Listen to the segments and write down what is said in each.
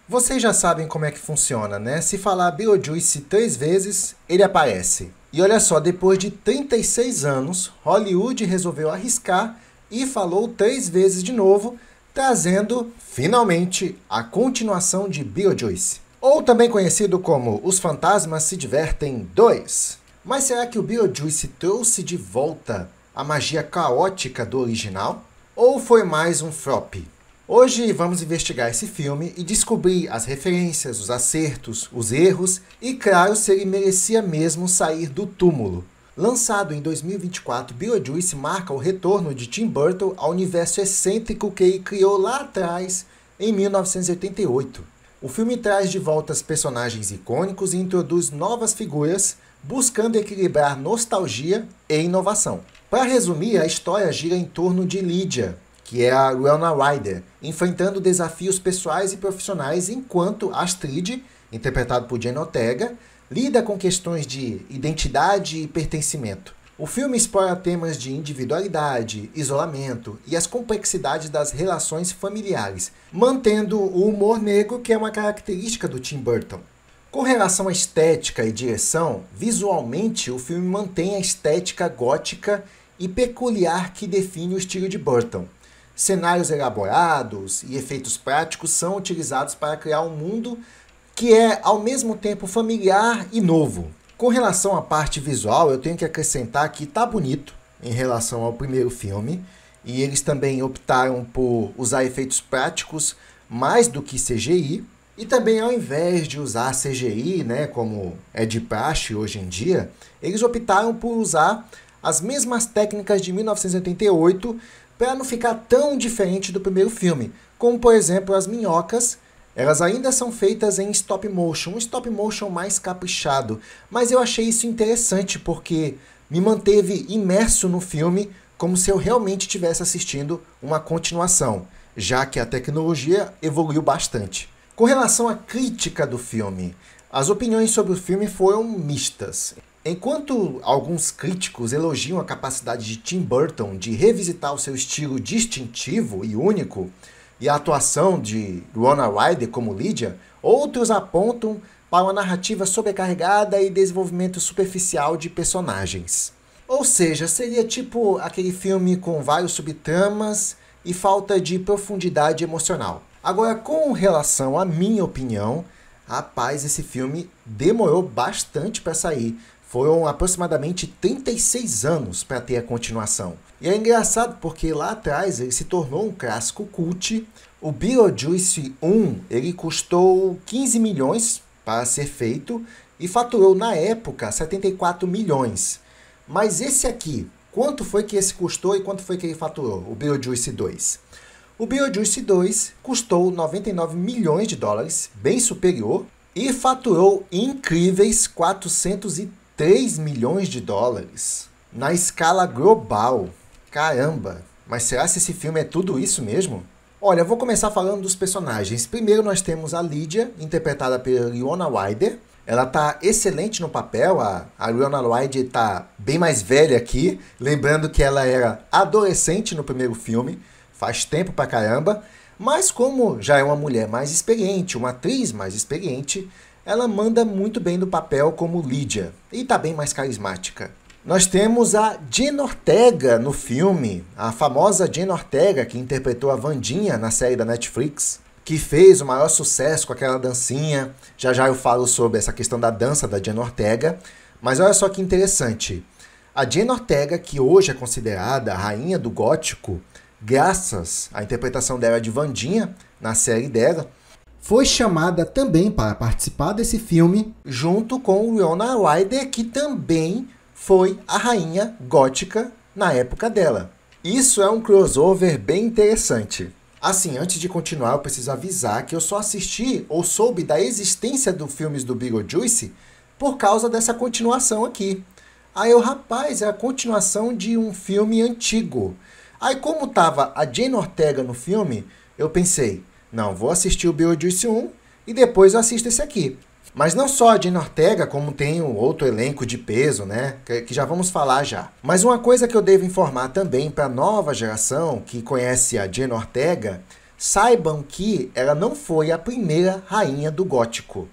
Vocês já sabem como é que funciona, né? Se falar Beetlejuice 3 vezes, ele aparece. E olha só, depois de 36 anos, Hollywood resolveu arriscar e falou 3 vezes de novo, trazendo, finalmente, a continuação de Beetlejuice. Ou também conhecido como Os Fantasmas Se Divertem 2. Mas será que o Beetlejuice trouxe de volta a magia caótica do original? Ou foi mais um flop? Hoje vamos investigar esse filme e descobrir as referências, os acertos, os erros e, claro, se ele merecia mesmo sair do túmulo. Lançado em 2024, Beetlejuice marca o retorno de Tim Burton ao universo excêntrico que ele criou lá atrás, em 1988. O filme traz de volta os personagens icônicos e introduz novas figuras, buscando equilibrar nostalgia e inovação. Para resumir, a história gira em torno de Lydia, que é a Winona Ryder, enfrentando desafios pessoais e profissionais enquanto Astrid, interpretado por Jenna Ortega, lida com questões de identidade e pertencimento. O filme explora temas de individualidade, isolamento e as complexidades das relações familiares, mantendo o humor negro que é uma característica do Tim Burton. Com relação à estética e direção, visualmente o filme mantém a estética gótica e peculiar que define o estilo de Burton. Cenários elaborados e efeitos práticos são utilizados para criar um mundo que é ao mesmo tempo familiar e novo. Com relação à parte visual, eu tenho que acrescentar que está bonito em relação ao primeiro filme, e eles também optaram por usar efeitos práticos mais do que CGI, e também ao invés de usar CGI, né, como é de praxe hoje em dia, eles optaram por usar as mesmas técnicas de 1988 para não ficar tão diferente do primeiro filme, como por exemplo as minhocas. Elas ainda são feitas em stop motion, um stop motion mais caprichado, mas eu achei isso interessante porque me manteve imerso no filme como se eu realmente estivesse assistindo uma continuação, já que a tecnologia evoluiu bastante. Com relação à crítica do filme, as opiniões sobre o filme foram mistas. Enquanto alguns críticos elogiam a capacidade de Tim Burton de revisitar o seu estilo distintivo e único, e a atuação de Winona Ryder como Lydia, outros apontam para uma narrativa sobrecarregada e desenvolvimento superficial de personagens. Ou seja, seria tipo aquele filme com vários subtramas e falta de profundidade emocional. Agora, com relação à minha opinião, rapaz, esse filme demorou bastante para sair. Foram aproximadamente 36 anos para ter a continuação. E é engraçado porque lá atrás ele se tornou um clássico cult. O Beetlejuice 1 ele custou 15 milhões para ser feito e faturou na época 74 milhões. Mas esse aqui, quanto foi que esse custou e quanto foi que ele faturou? O Beetlejuice 2. O Beetlejuice 2 custou 99 milhões de dólares, bem superior, e faturou incríveis 403 milhões de dólares na escala global. Caramba, mas será que esse filme é tudo isso mesmo? Olha, eu vou começar falando dos personagens. Primeiro nós temos a Lydia, interpretada pela Winona Ryder. Ela tá excelente no papel, a Winona Ryder tá bem mais velha aqui, lembrando que ela era adolescente no primeiro filme, faz tempo pra caramba, mas como já é uma mulher mais experiente, uma atriz mais experiente, ela manda muito bem no papel como Lydia, e tá bem mais carismática. Nós temos a Jenna Ortega no filme, a famosa Jenna Ortega que interpretou a Wandinha na série da Netflix, que fez o maior sucesso com aquela dancinha. Já já eu falo sobre essa questão da dança da Jenna Ortega, mas olha só que interessante. A Jenna Ortega, que hoje é considerada a rainha do gótico, graças à interpretação dela de Wandinha na série dela, foi chamada também para participar desse filme, junto com Winona Ryder, que também foi a rainha gótica na época dela. Isso é um crossover bem interessante. Assim, antes de continuar, eu preciso avisar que eu só assisti ou soube da existência dos filmes do Beetlejuice por causa dessa continuação aqui. Aí eu, rapaz, é a continuação de um filme antigo. Aí como tava a Jenna Ortega no filme, eu pensei, não, vou assistir o Beetlejuice 1 e depois eu assisto esse aqui. Mas não só a Jenna Ortega, como tem um outro elenco de peso, né? Que já vamos falar já. Mas uma coisa que eu devo informar também para a nova geração que conhece a Jenna Ortega, saibam que ela não foi a primeira rainha do gótico.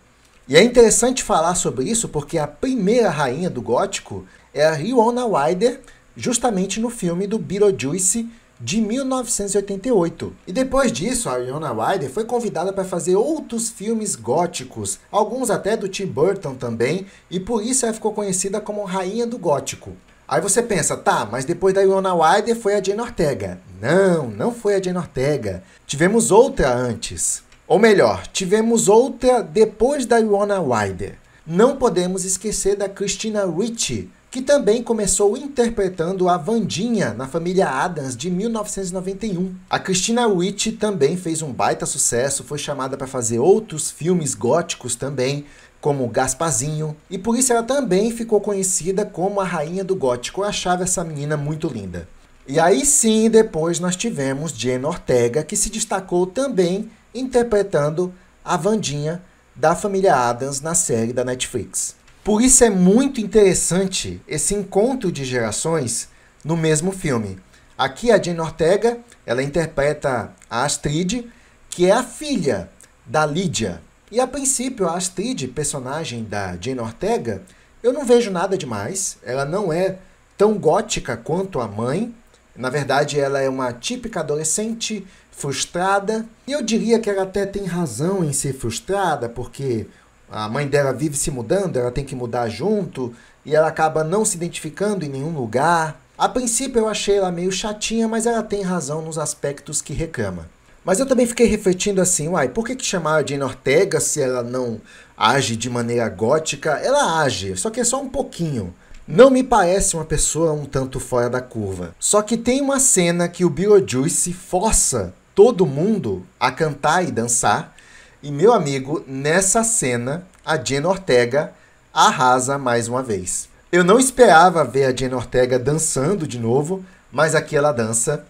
E é interessante falar sobre isso porque a primeira rainha do gótico é a Winona Ryder, justamente no filme do Beetlejuice de 1988. E depois disso, a Winona Ryder foi convidada para fazer outros filmes góticos, alguns até do Tim Burton também, e por isso ela ficou conhecida como Rainha do Gótico. Aí você pensa, tá, mas depois da Winona Ryder foi a Jane Ortega. Não, não foi a Jane Ortega. Tivemos outra antes. Ou melhor, tivemos outra depois da Winona Ryder. Não podemos esquecer da Christina Ricci, que também começou interpretando a Wandinha na família Addams de 1991. A Christina Ricci também fez um baita sucesso, foi chamada para fazer outros filmes góticos também, como Gasparzinho, e por isso ela também ficou conhecida como a Rainha do Gótico. Eu achava essa menina muito linda. E aí sim, depois nós tivemos Jane Ortega, que se destacou também interpretando a Wandinha da família Addams na série da Netflix. Por isso é muito interessante esse encontro de gerações no mesmo filme. Aqui a Jane Ortega, ela interpreta a Astrid, que é a filha da Lídia. E a princípio a Astrid, personagem da Jane Ortega, eu não vejo nada demais. Ela não é tão gótica quanto a mãe. Na verdade, ela é uma típica adolescente frustrada. E eu diria que ela até tem razão em ser frustrada, porque a mãe dela vive se mudando, ela tem que mudar junto, e ela acaba não se identificando em nenhum lugar. A princípio eu achei ela meio chatinha, mas ela tem razão nos aspectos que reclama. Mas eu também fiquei refletindo assim, uai, por que chamar a Jane Ortega se ela não age de maneira gótica? Ela age, só que é só um pouquinho. Não me parece uma pessoa um tanto fora da curva. Só que tem uma cena que o Beetlejuice força todo mundo a cantar e dançar. E, meu amigo, nessa cena, a Jane Ortega arrasa mais uma vez. Eu não esperava ver a Jane Ortega dançando de novo, mas aqui ela dança.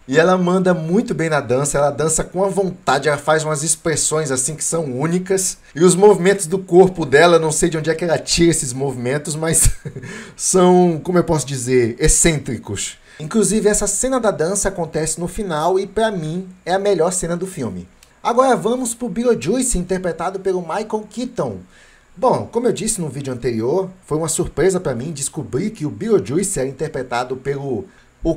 E ela manda muito bem na dança, ela dança com a vontade, ela faz umas expressões assim que são únicas. E os movimentos do corpo dela, não sei de onde é que ela tira esses movimentos, mas são, como eu posso dizer, excêntricos. Inclusive, essa cena da dança acontece no final e, pra mim, é a melhor cena do filme. Agora vamos pro Beetlejuice, interpretado pelo Michael Keaton. Bom, como eu disse no vídeo anterior, foi uma surpresa para mim descobrir que o Beetlejuice era interpretado pelo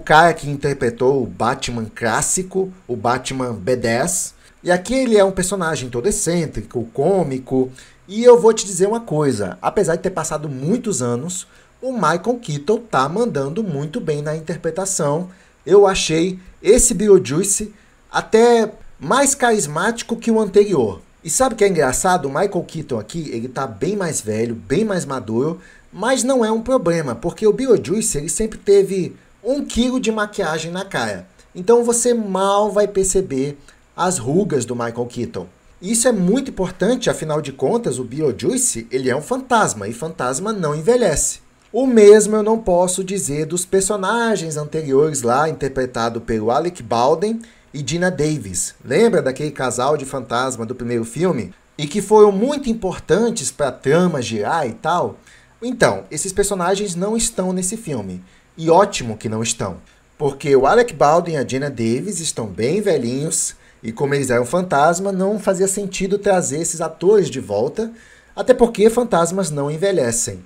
cara que interpretou o Batman clássico, o Batman B10. E aqui ele é um personagem todo excêntrico, cômico. E eu vou te dizer uma coisa, apesar de ter passado muitos anos, o Michael Keaton tá mandando muito bem na interpretação. Eu achei esse Beetlejuice até mais carismático que o anterior. E sabe o que é engraçado? O Michael Keaton aqui, ele tá bem mais velho, bem mais maduro, mas não é um problema, porque o Beetlejuice, ele sempre teve 1 quilo de maquiagem na cara. Então você mal vai perceber as rugas do Michael Keaton. Isso é muito importante, afinal de contas, o Beetlejuice, ele é um fantasma, e fantasma não envelhece. O mesmo eu não posso dizer dos personagens anteriores lá, interpretado pelo Alec Baldwin e Geena Davis. Lembra daquele casal de fantasma do primeiro filme? E que foram muito importantes para a trama girar e tal? Então, esses personagens não estão nesse filme. E ótimo que não estão. Porque o Alec Baldwin e a Geena Davis estão bem velhinhos, e como eles eram fantasma, não fazia sentido trazer esses atores de volta, até porque fantasmas não envelhecem.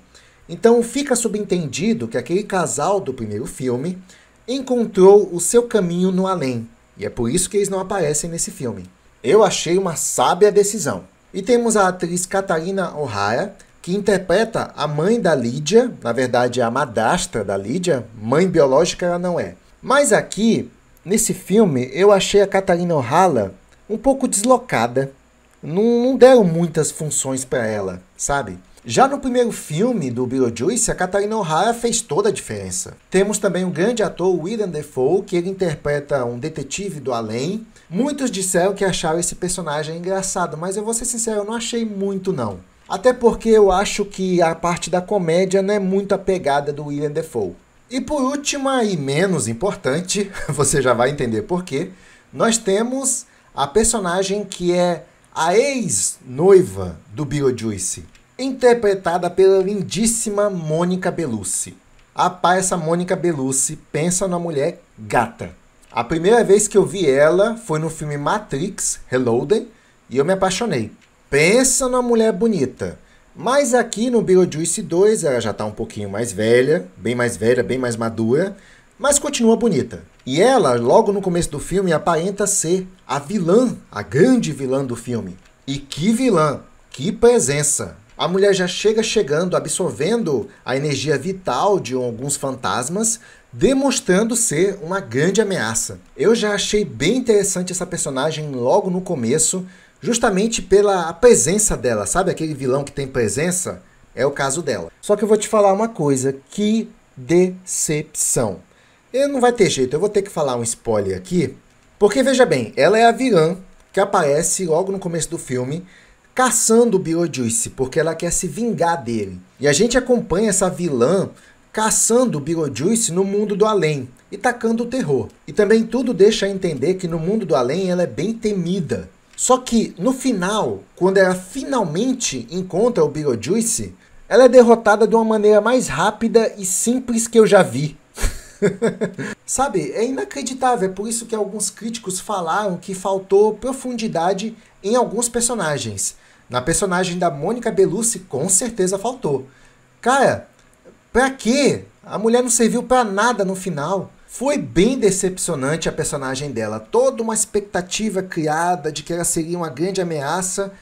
Então fica subentendido que aquele casal do primeiro filme encontrou o seu caminho no além. E é por isso que eles não aparecem nesse filme. Eu achei uma sábia decisão. E temos a atriz Katharina O'Hara, que interpreta a mãe da Lídia, na verdade a madrasta da Lídia, mãe biológica ela não é. Mas aqui, nesse filme, eu achei a Katharina O'Hara um pouco deslocada. Não deram muitas funções para ela, sabe? Já no primeiro filme do Beetlejuice, a Katharina O'Hara fez toda a diferença. Temos também o grande ator Willem Dafoe, que ele interpreta um detetive do além. Muitos disseram que acharam esse personagem engraçado, mas eu vou ser sincero, eu não achei muito não. Até porque eu acho que a parte da comédia não é muito a pegada do Willem Dafoe. E por último, e menos importante, você já vai entender por quê, nós temos a personagem que é a ex-noiva do Beetlejuice, interpretada pela lindíssima Monica Bellucci. Essa Monica Bellucci pensa numa mulher gata. A primeira vez que eu vi ela foi no filme Matrix Reloaded e eu me apaixonei. Pensa numa mulher bonita. Mas aqui no Beetlejuice 2 ela já está um pouquinho mais velha, bem mais madura, mas continua bonita. E ela, logo no começo do filme, aparenta ser a vilã, a grande vilã do filme. E que vilã, que presença! A mulher já chega chegando, absorvendo a energia vital de alguns fantasmas, demonstrando ser uma grande ameaça. Eu já achei bem interessante essa personagem logo no começo, justamente pela presença dela. Sabe aquele vilão que tem presença? É o caso dela. Só que eu vou te falar uma coisa, que decepção. Não vai ter jeito, eu vou ter que falar um spoiler aqui, porque veja bem, ela é a vilã que aparece logo no começo do filme, caçando o Beetlejuice, porque ela quer se vingar dele. E a gente acompanha essa vilã caçando o Beetlejuice no mundo do além e tacando o terror. E também tudo deixa a entender que no mundo do além ela é bem temida. Só que no final, quando ela finalmente encontra o Beetlejuice, ela é derrotada de uma maneira mais rápida e simples que eu já vi. Sabe, é inacreditável, é por isso que alguns críticos falaram que faltou profundidade em alguns personagens. Na personagem da Mônica Bellucci, com certeza faltou. Cara, pra quê? A mulher não serviu pra nada no final. Foi bem decepcionante a personagem dela. Toda uma expectativa criada de que ela seria uma grande ameaça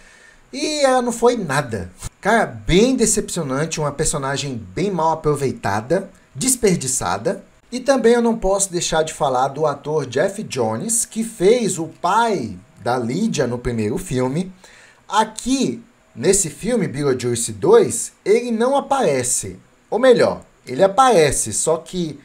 e ela não foi nada. Cara, bem decepcionante, uma personagem bem mal aproveitada, desperdiçada. E também eu não posso deixar de falar do ator Jeff Jones, que fez o pai da Lydia no primeiro filme. Aqui, nesse filme, Beetlejuice 2, ele não aparece. Ou melhor, ele aparece, só que,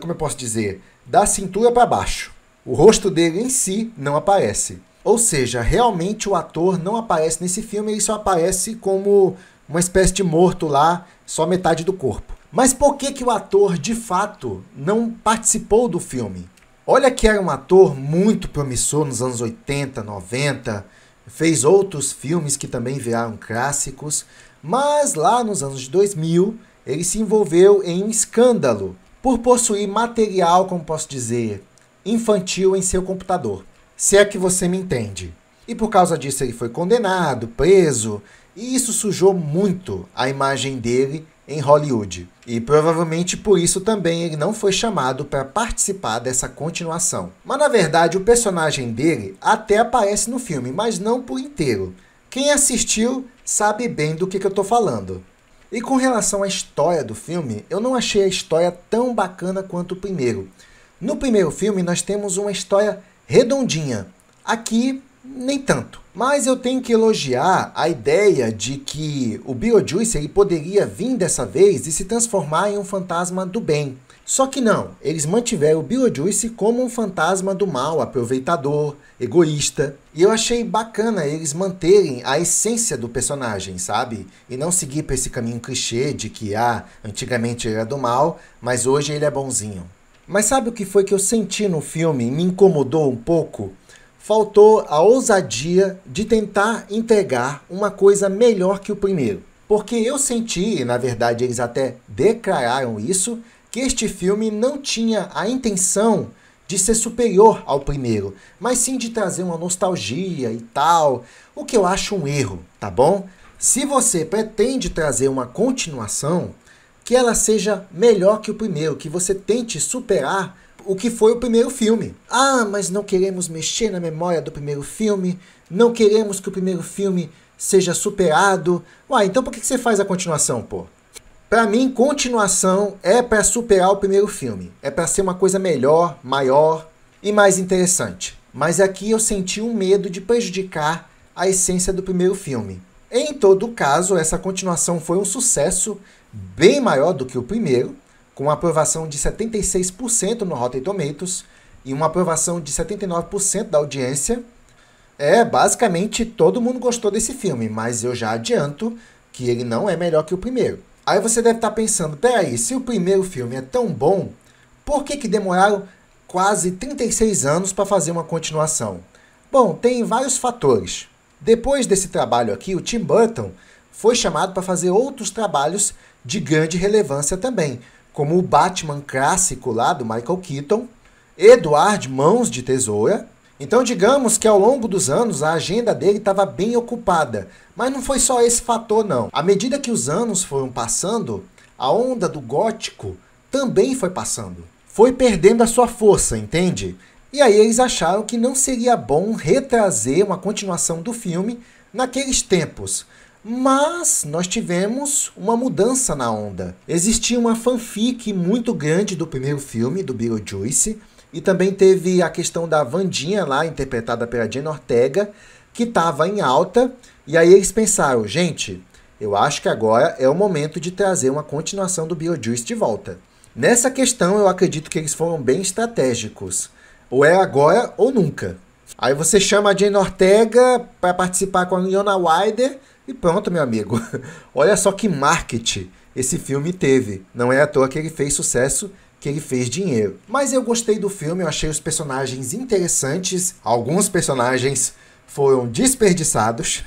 como eu posso dizer, da cintura para baixo. O rosto dele em si não aparece. Ou seja, realmente o ator não aparece nesse filme, ele só aparece como uma espécie de morto lá, só metade do corpo. Mas por que o ator, de fato, não participou do filme? Olha que era um ator muito promissor nos anos 80, 90, fez outros filmes que também viraram clássicos, mas lá nos anos 2000, ele se envolveu em um escândalo por possuir material, como posso dizer, infantil em seu computador, se é que você me entende. E por causa disso ele foi condenado, preso, e isso sujou muito a imagem dele em Hollywood. E provavelmente por isso também ele não foi chamado para participar dessa continuação. Mas na verdade o personagem dele até aparece no filme, mas não por inteiro. Quem assistiu sabe bem do que eu estou falando. E com relação à história do filme, eu não achei a história tão bacana quanto o primeiro. No primeiro filme nós temos uma história redondinha. Aqui, nem tanto. Mas eu tenho que elogiar a ideia de que o Beetlejuice ele poderia vir dessa vez e se transformar em um fantasma do bem. Só que não, eles mantiveram o Beetlejuice como um fantasma do mal, aproveitador, egoísta. E eu achei bacana eles manterem a essência do personagem, sabe? E não seguir para esse caminho clichê de que, antigamente ele era do mal, mas hoje ele é bonzinho. Mas sabe o que foi que eu senti no filme e me incomodou um pouco? Faltou a ousadia de tentar entregar uma coisa melhor que o primeiro. Porque eu senti, e na verdade eles até declararam isso, que este filme não tinha a intenção de ser superior ao primeiro, mas sim de trazer uma nostalgia e tal, o que eu acho um erro, tá bom? Se você pretende trazer uma continuação, que ela seja melhor que o primeiro, que você tente superar o que foi o primeiro filme. Mas não queremos mexer na memória do primeiro filme, não queremos que o primeiro filme seja superado. Então por que você faz a continuação, pô? Pra mim, continuação é para superar o primeiro filme. É para ser uma coisa melhor, maior e mais interessante. Mas aqui eu senti um medo de prejudicar a essência do primeiro filme. Em todo caso, essa continuação foi um sucesso bem maior do que o primeiro, com uma aprovação de 76% no Rotten Tomatoes e uma aprovação de 79% da audiência. Basicamente todo mundo gostou desse filme, mas eu já adianto que ele não é melhor que o primeiro. Aí você deve estar pensando, peraí, se o primeiro filme é tão bom, por que demoraram quase 36 anos para fazer uma continuação? Bom, tem vários fatores. Depois desse trabalho aqui, o Tim Burton foi chamado para fazer outros trabalhos de grande relevância também, como o Batman clássico lá do Michael Keaton. Edward Mãos de Tesoura. Então digamos que ao longo dos anos a agenda dele estava bem ocupada, mas não foi só esse fator não. À medida que os anos foram passando, a onda do gótico também foi passando. Foi perdendo a sua força, entende? E aí eles acharam que não seria bom retrazer uma continuação do filme naqueles tempos. Mas nós tivemos uma mudança na onda. Existia uma fanfic muito grande do primeiro filme, do Beetlejuice, e também teve a questão da Wandinha lá, interpretada pela Jenna Ortega, que estava em alta, e aí eles pensaram, gente, eu acho que agora é o momento de trazer uma continuação do Beetlejuice de volta. Nessa questão, eu acredito que eles foram bem estratégicos. Ou é agora ou nunca. Aí você chama a Jenna Ortega para participar com a Winona Ryder e pronto, meu amigo. Olha só que marketing esse filme teve. Não é à toa que ele fez sucesso, que ele fez dinheiro. Mas eu gostei do filme, eu achei os personagens interessantes. Alguns personagens foram desperdiçados.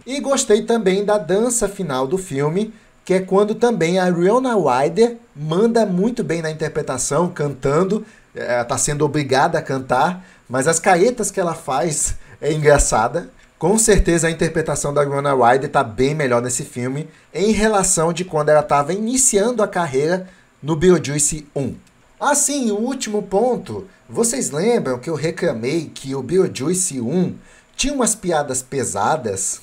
E gostei também da dança final do filme, que é quando também a Winona Ryder manda muito bem na interpretação, cantando. Ela está sendo obrigada a cantar, mas as caretas que ela faz é engraçada. Com certeza a interpretação da Winona Ryder está bem melhor nesse filme em relação de quando ela estava iniciando a carreira no Beetlejuice 1. Assim, o último ponto, vocês lembram que eu reclamei que o Beetlejuice 1 tinha umas piadas pesadas,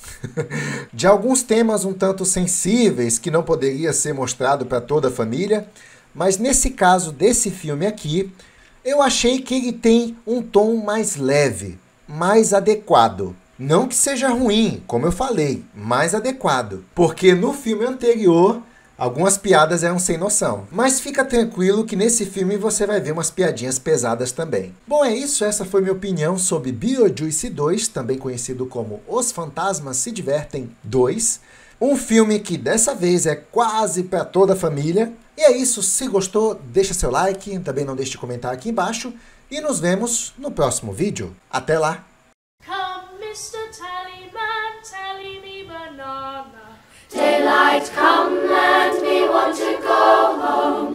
de alguns temas um tanto sensíveis que não poderia ser mostrado para toda a família, mas nesse caso desse filme aqui, eu achei que ele tem um tom mais leve, mais adequado. Não que seja ruim, como eu falei, mais adequado. Porque no filme anterior, algumas piadas eram sem noção. Mas fica tranquilo que nesse filme você vai ver umas piadinhas pesadas também. Bom, é isso. Essa foi minha opinião sobre Beetlejuice 2, também conhecido como Os Fantasmas Se Divertem 2. Um filme que dessa vez é quase para toda a família. E é isso, se gostou, deixa seu like, também não deixe de comentar aqui embaixo e nos vemos no próximo vídeo. Até lá! Come, Mr. Tallyman, tally me banana. Daylight come and we want to go home.